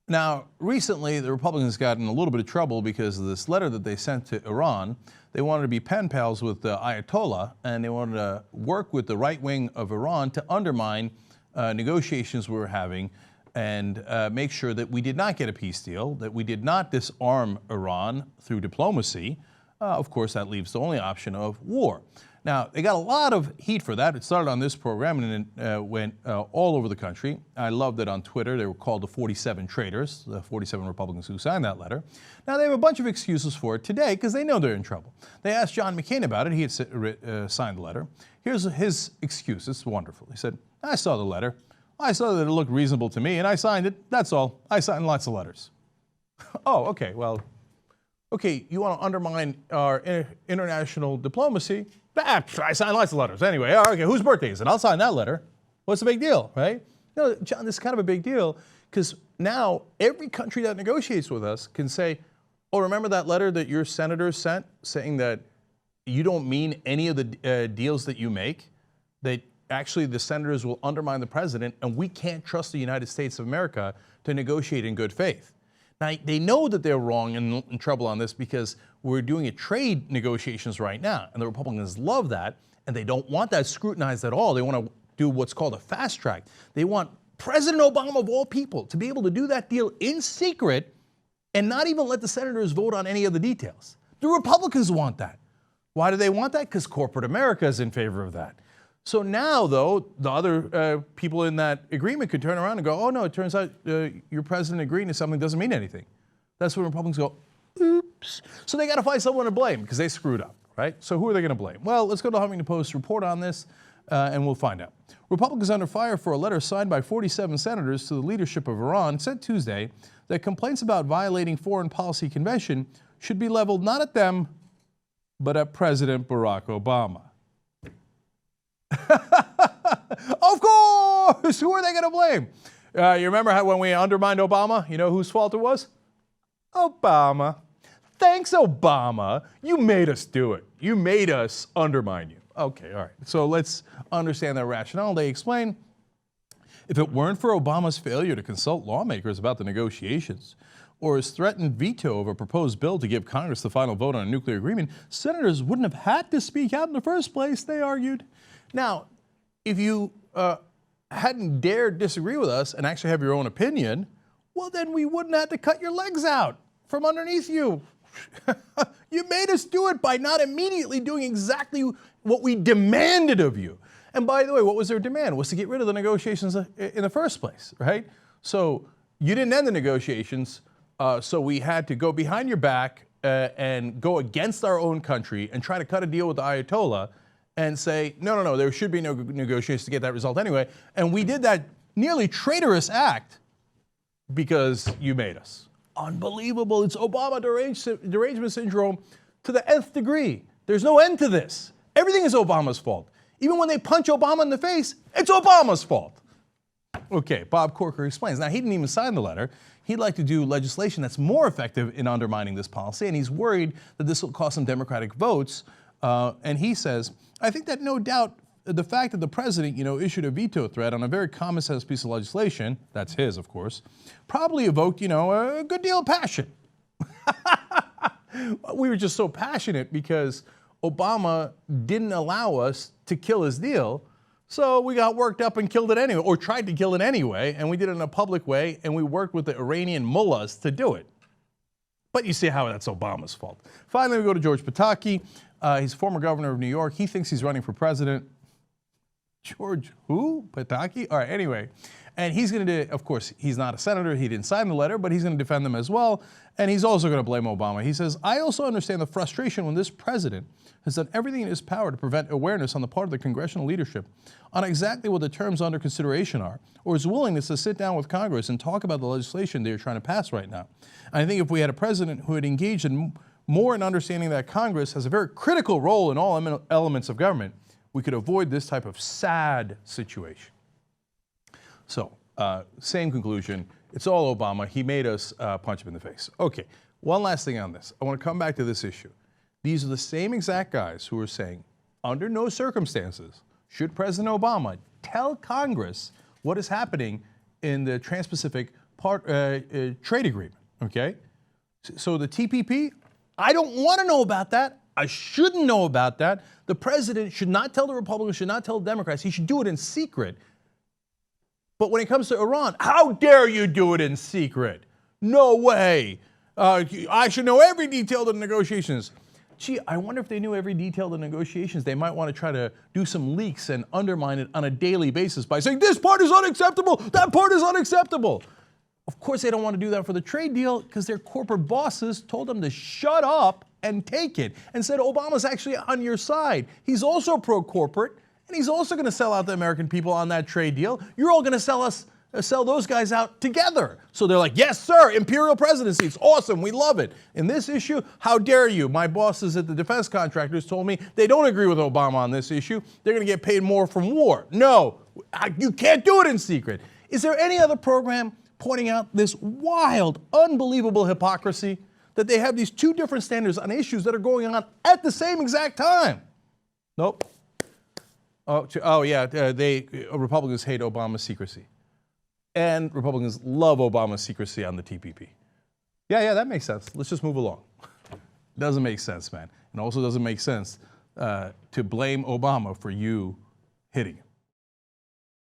Now, recently, the Republicans got in a little bit of trouble because of this letter that they sent to Iran. They wanted to be pen pals with the Ayatollah, and they wanted to work with the right wing of Iran to undermine negotiations we were having and make sure that we did not get a peace deal, that we did not disarm Iran through diplomacy. Of course, that leaves the only option of war. Now, they got a lot of heat for that. It started on this program and it went all over the country. I loved it on Twitter. They were called the 47 traitors, the 47 Republicans who signed that letter. Now, they have a bunch of excuses for it today because they know they're in trouble. They asked John McCain about it. He had signed the letter. Here's his excuse. It's wonderful. He said, I saw the letter. I saw that it looked reasonable to me, and I signed it. That's all. I signed lots of letters. Oh, okay. Well, okay, you want to undermine our international diplomacy? I signed lots of letters. Anyway, okay, whose birthday is it? I'll sign that letter. What's the big deal, right? No, John, this is kind of a big deal because now every country that negotiates with us can say, oh, remember that letter that your senators sent saying that you don't mean any of the deals that you make, that actually the senators will undermine the president and we can't trust the United States of America to negotiate in good faith. Now, they know that they're wrong and in trouble on this because we're doing a trade negotiations right now, and the Republicans love that, and they don't want that scrutinized at all. They want to do what's called a fast track. They want President Obama, of all people, to be able to do that deal in secret and not even let the senators vote on any of the details. The Republicans want that. Why do they want that? Because corporate America is in favor of that. So now, though, the other people in that agreement could turn around and go, oh, no, it turns out your president agreeing to something doesn't mean anything. That's when Republicans go, oops. So they got to find someone to blame because they screwed up, right? So who are they going to blame? Well, let's go to Huffington Post report on this, and we'll find out. Republicans under fire for a letter signed by 47 senators to the leadership of Iran said Tuesday that complaints about violating foreign policy convention should be leveled not at them, but at President Barack Obama. Of course! Who are they going to blame? You remember how when we undermined Obama, you know whose fault it was? Obama. Thanks, Obama. You made us do it. You made us undermine you. Okay, all right. So let's understand that rationale. They explain, if it weren't for Obama's failure to consult lawmakers about the negotiations or his threatened veto of a proposed bill to give Congress the final vote on a nuclear agreement, senators wouldn't have had to speak out in the first place, they argued. Now, if you hadn't dared disagree with us and actually have your own opinion, well, then we wouldn't have to cut your legs out from underneath you. You made us do it by not immediately doing exactly what we demanded of you. And by the way, what was their demand? Was to get rid of the negotiations in the first place, right? So you didn't end the negotiations, so we had to go behind your back and go against our own country and try to cut a deal with the Ayatollah and say, no, there should be no negotiations to get that result anyway. And we did that nearly traitorous act because you made us. Unbelievable. It's Obama derangement syndrome to the nth degree. There's no end to this. Everything is Obama's fault. Even when they punch Obama in the face, it's Obama's fault. Okay, Bob Corker explains. Now, he didn't even sign the letter. He'd like to do legislation that's more effective in undermining this policy, and he's worried that this will cost some Democratic votes. And he says, I think that no doubt the fact that the president, issued a veto threat on a very common sense piece of legislation, that's his, of course, probably evoked, a good deal of passion. We were just so passionate because Obama didn't allow us to kill his deal. So we got worked up and killed it anyway, or tried to kill it anyway, and we did it in a public way, and we worked with the Iranian mullahs to do it. But you see how that's Obama's fault. Finally, we go to George Pataki. He's former governor of New York. He thinks he's running for president. George who? Pataki? All right, anyway. And he's going to, of course, he's not a senator. He didn't sign the letter, but he's going to defend them as well. And he's also going to blame Obama. He says, I also understand the frustration when this president has done everything in his power to prevent awareness on the part of the congressional leadership on exactly what the terms under consideration are, or his willingness to sit down with Congress and talk about the legislation they're trying to pass right now. And I think if we had a president who had engaged in more in understanding that Congress has a very critical role in all elements of government, we could avoid this type of sad situation. So, same conclusion. It's all Obama. He made us punch him in the face. Okay, one last thing on this. I want to come back to this issue. These are the same exact guys who are saying, under no circumstances should President Obama tell Congress what is happening in the Trans-Pacific trade agreement, okay? So the TPP, I don't want to know about that. I shouldn't know about that. The president should not tell the Republicans, should not tell the Democrats. He should do it in secret. But when it comes to Iran, how dare you do it in secret? No way. I should know every detail of the negotiations. Gee, I wonder if they knew every detail of the negotiations, they might want to try to do some leaks and undermine it on a daily basis by saying, this part is unacceptable, that part is unacceptable. Of course, they don't want to do that for the trade deal because their corporate bosses told them to shut up and take it and said Obama's actually on your side. He's also pro-corporate, and he's also going to sell out the American people on that trade deal. You're all going to sell those guys out together. So they're like, yes, sir, imperial presidency. It's awesome. We love it. In this issue, how dare you? My bosses at the defense contractors told me they don't agree with Obama on this issue. They're going to get paid more from war. No, you can't do it in secret. Is there any other program pointing out this wild, unbelievable hypocrisy that they have these two different standards on issues that are going on at the same exact time? Nope. Oh yeah, Republicans hate Obama's secrecy. And Republicans love Obama's secrecy on the TPP. Yeah, that makes sense. Let's just move along. Doesn't make sense, man. And also doesn't make sense to blame Obama for you hitting him.